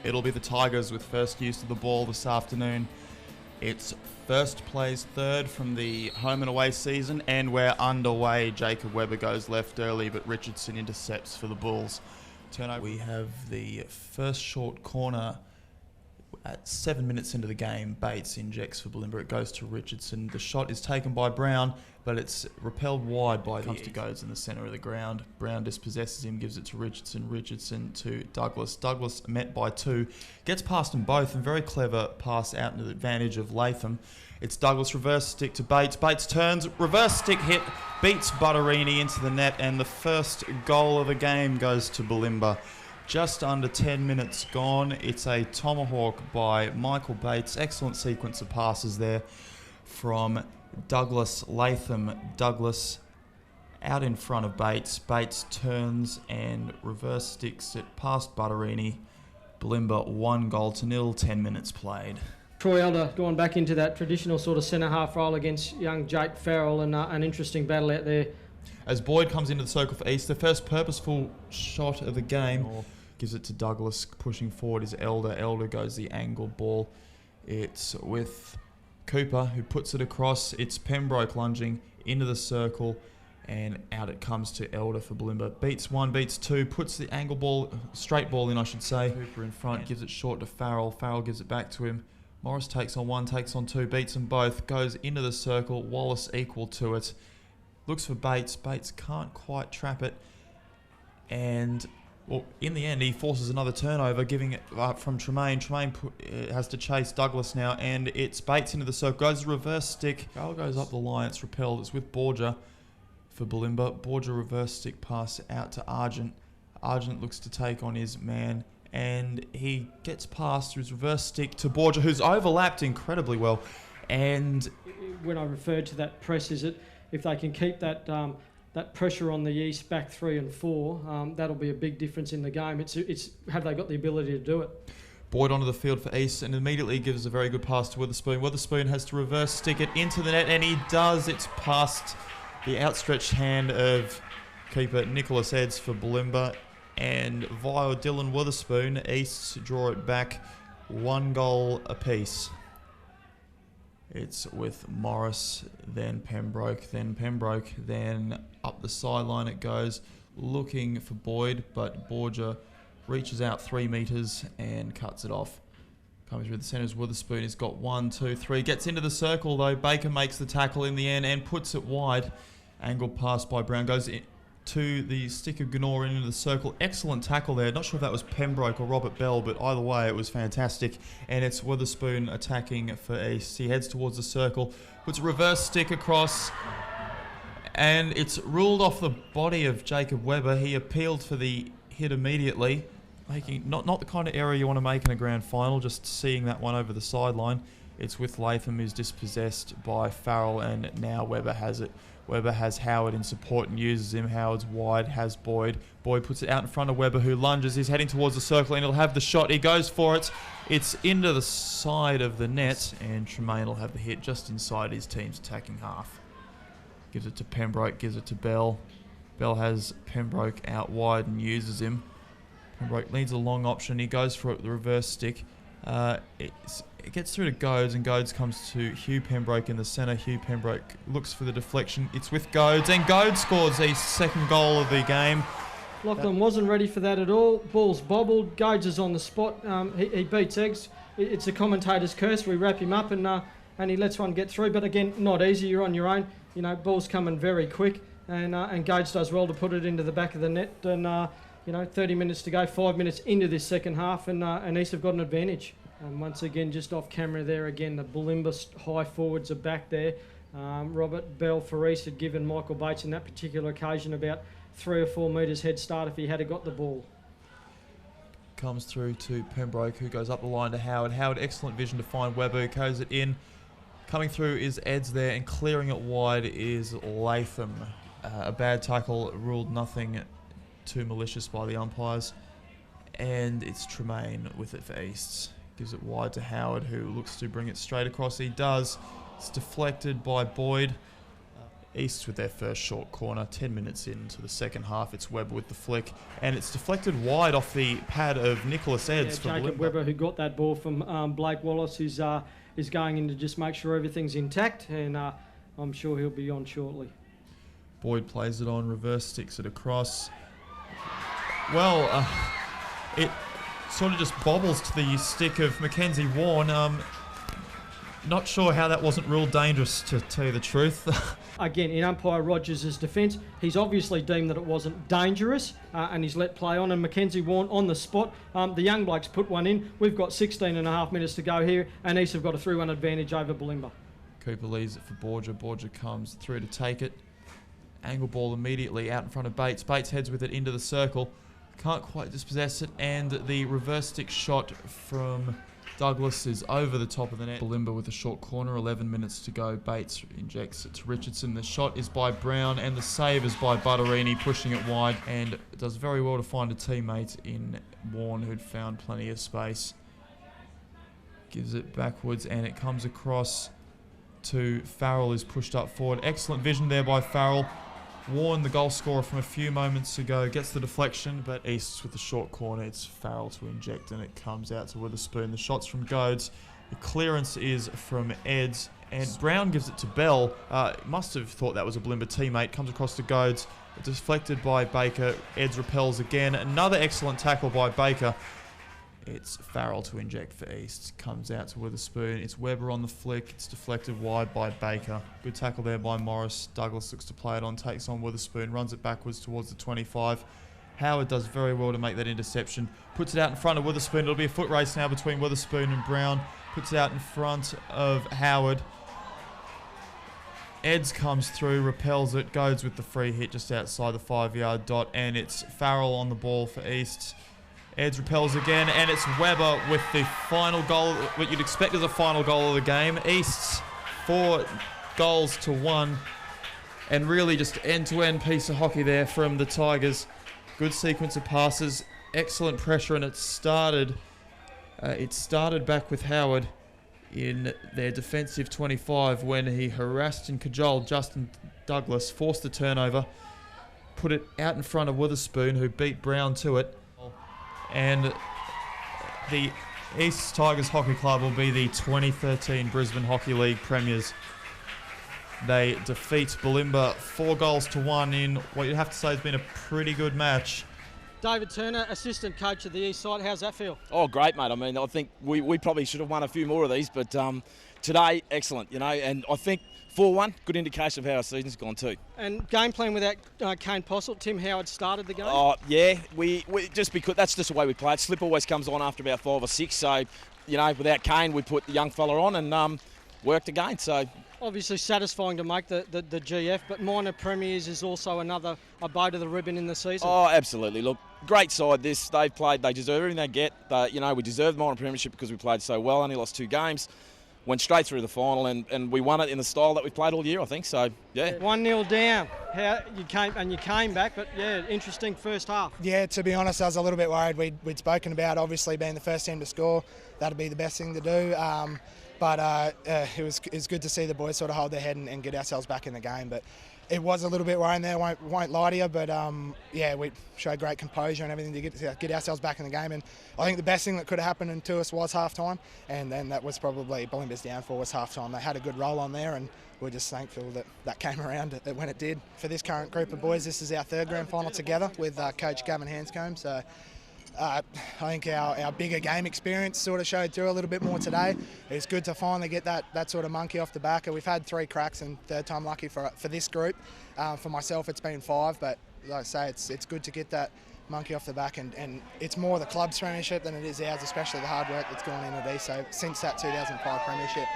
It'll be the Tigers with first use of the ball this afternoon. It's first plays third from the home and away season, and we're underway. Jacob Webber goes left early, but Richardson intercepts for the Bulls. Turnover. We have the first short corner at 7 minutes into the game. Bates injects for Bulimba. It goes to Richardson. The shot is taken by Brown, but it's repelled wide by the Goes in the centre of the ground. Brown dispossesses him, gives it to Richardson. Richardson to Douglas. Douglas met by two. Gets past them both, and very clever pass out into the advantage of Latham. It's Douglas reverse stick to Bates. Bates turns, reverse stick hit, beats Butterini into the net, and the first goal of the game goes to Bulimba. Just under 10 minutes gone. It's a tomahawk by Michael Bates. Excellent sequence of passes there from Douglas Latham. Douglas out in front of Bates. Bates turns and reverse sticks it past Butterini. Bulimba 1-0, 10 minutes played. Troy Elder going back into that traditional sort of centre-half role against young Jake Farrell, and an interesting battle out there. As Boyd comes into the circle for East, the first purposeful shot of the game. Gives it to Douglas. Pushing forward is Elder. Elder goes the angled ball. It's with Cooper, who puts it across. It's Pembroke lunging into the circle, and out it comes to Elder for Bulimba. Beats one, beats two, puts the angle ball, straight ball in, I should say. Cooper in front, gives it short to Farrell. Farrell gives it back to him. Morris takes on one, takes on two, beats them both, goes into the circle. Wallace equal to it. Looks for Bates. Bates can't quite trap it. And well, in the end, he forces another turnover, giving it up from Tremaine. Tremaine has to chase Douglas now, and it's Bates into the circle. Goes reverse stick. Farrell goes up the line. It's repelled. It's with Borgia for Bulimba. Borgia reverse stick pass out to Argent. Argent looks to take on his man, and he gets past through his reverse stick to Borgia, who's overlapped incredibly well. And when I referred to that press, is it if they can keep that that pressure on the East back 3 and 4, that'll be a big difference in the game. It's have they got the ability to do it? Boyd onto the field for East and immediately gives a very good pass to Witherspoon. Witherspoon has to reverse stick it into the net, and he does. It's past the outstretched hand of keeper Nicholas Eds for Bulimba, and via Dylan Witherspoon, East draw it back 1 goal apiece. It's with Morris, then Pembroke, then up the sideline it goes, looking for Boyd, but Borgia reaches out 3 metres and cuts it off. Coming through the centres, Witherspoon has got 1, 2, 3. Gets into the circle though. Baker makes the tackle in the end and puts it wide. Angled pass by Brown goes to the stick of Gnor into the circle. Excellent tackle there. Not sure if that was Pembroke or Robert Bell, but either way it was fantastic. And it's Witherspoon attacking for East. He heads towards the circle, puts a reverse stick across, and it's ruled off the body of Jacob Webber. He appealed for the hit immediately, making not the kind of error you want to make in a grand final, just seeing that one over the sideline. It's with Latham, who's dispossessed by Farrell, and now Webber has it. Webber has Howard in support and uses him. Howard's wide, has Boyd. Boyd puts it out in front of Webber, who lunges. He's heading towards the circle, and he'll have the shot. He goes for it. It's into the side of the net, and Tremaine will have the hit just inside his team's attacking half. Gives it to Pembroke, gives it to Bell. Bell has Pembroke out wide and uses him. Pembroke needs a long option. He goes for it, the reverse stick. It gets through to Goads, and Goads comes to Hugh Pembroke in the centre. Hugh Pembroke looks for the deflection. It's with Goads, and Goads scores his second goal of the game. Lachlan wasn't ready for that at all. Ball's bobbled. Goads is on the spot. He beats Eggs. It's a commentator's curse. We wrap him up, and he lets one get through. But again, not easy. You're on your own. You know, ball's coming very quick, and Goads does well to put it into the back of the net. And 30 minutes to go, 5 minutes into this second half, and East have got an advantage. Once again, just off camera there again, the Bulimba high forwards are back there. Robert Bell for East had given Michael Bates in that particular occasion about 3 or 4 metres head start if he had got the ball. Comes through to Pembroke, who goes up the line to Howard. Howard, excellent vision to find Webber, who goes it in. Coming through is Eds there, and clearing it wide is Latham. A bad tackle ruled nothing too malicious by the umpires. And it's Tremaine with it for East. Gives it wide to Howard, who looks to bring it straight across. He does. It's deflected by Boyd. East with their first short corner, 10 minutes into the second half. It's Webber with the flick, and it's deflected wide off the pad of Nicholas Eds. Yeah, Jacob Webber, who got that ball from Blake Wallace, who's is going in to just make sure everything's intact, and I'm sure he'll be on shortly. Boyd plays it on, reverse sticks it across. Well, it sort of just bobbles to the stick of Mackenzie Warren. Not sure how that wasn't ruled dangerous, to tell you the truth. Again, in umpire Rogers' defence, he's obviously deemed that it wasn't dangerous and he's let play on. And Mackenzie Warren on the spot. The young blokes put one in. We've got 16 and a half minutes to go here, and East have got a 3-1 advantage over Bulimba. Cooper leaves it for Borgia. Borgia comes through to take it. Angle ball immediately out in front of Bates. Bates heads with it into the circle. Can't quite dispossess it, and the reverse stick shot from Douglas is over the top of the net. Bulimba with a short corner, 11 minutes to go. Bates injects it to Richardson. The shot is by Brown, and the save is by Butterini, pushing it wide, and does very well to find a teammate in Warren, who'd found plenty of space. Gives it backwards, and it comes across to Farrell, who's pushed up forward. Excellent vision there by Farrell. Warren, the goal scorer from a few moments ago, gets the deflection, but East with the short corner. It's Farrell to inject, and it comes out to Witherspoon. The shot's from Goads. The clearance is from Eds, and Brown gives it to Bell. Must have thought that was a Bulimba teammate. Comes across to Goads. Deflected by Baker. Eds repels again. Another excellent tackle by Baker. It's Farrell to inject for East. Comes out to Witherspoon. It's Webber on the flick. It's deflected wide by Baker. Good tackle there by Morris. Douglas looks to play it on, takes on Witherspoon, runs it backwards towards the 25. Howard does very well to make that interception. Puts it out in front of Witherspoon. It'll be a foot race now between Witherspoon and Brown. Puts it out in front of Howard. Eds comes through, repels it, goes with the free hit just outside the 5-yard dot, and it's Farrell on the ball for East. Eds repels again, and it's Webber with the final goal, what you'd expect as a final goal of the game. East's 4 goals to 1, and really just end-to-end piece of hockey there from the Tigers. Good sequence of passes, excellent pressure, and it started back with Howard in their defensive 25 when he harassed and cajoled Justin Douglas, forced the turnover, put it out in front of Witherspoon, who beat Brown to it. And the East Tigers Hockey Club will be the 2013 Brisbane Hockey League premiers. They defeat Bulimba 4 goals to 1 in what you'd have to say has been a pretty good match. David Turner, assistant coach of the East side. How's that feel? Oh, great, mate. I mean, I think we probably should have won a few more of these, but today, excellent, and I think 4-1, good indication of how our season's gone too. And game plan without Kane Posselt, Tim Howard started the game? Oh, yeah, we just because that's just the way we play it. Slip always comes on after about 5 or 6, so, without Kane, we put the young fella on and worked again, so... Obviously satisfying to make the GF, but minor premiers is also another bow to the ribbon in the season. Oh, absolutely. Look, great side this. They've played, they deserve everything they get. We deserve the minor premiership because we played so well, only lost 2 games. Went straight through the final and we won it in the style that we played all year, I think. So, yeah. 1-0 down. You came back, but yeah, interesting first half. Yeah, to be honest, I was a little bit worried. We'd spoken about obviously being the first team to score. That'd be the best thing to do. But it was good to see the boys sort of hold their head and get ourselves back in the game. But it was a little bit worrying there, won't lie to you. But we showed great composure and everything to get ourselves back in the game. And I think the best thing that could have happened to us was half-time. And then that was probably Bulimba's downfall was half-time. They had a good roll on there, and we're just thankful that came around when it did. For this current group of boys, this is our 3rd grand final together with Coach Gavin Hanscombe. So I think our bigger game experience sort of showed through a little bit more today. It's good to finally get that sort of monkey off the back. We've had 3 cracks and 3rd time lucky for this group. For myself, it's been 5, but like I say, it's good to get that monkey off the back, and it's more the club's premiership than it is ours, especially the hard work that's gone into these. So since that 2005 premiership.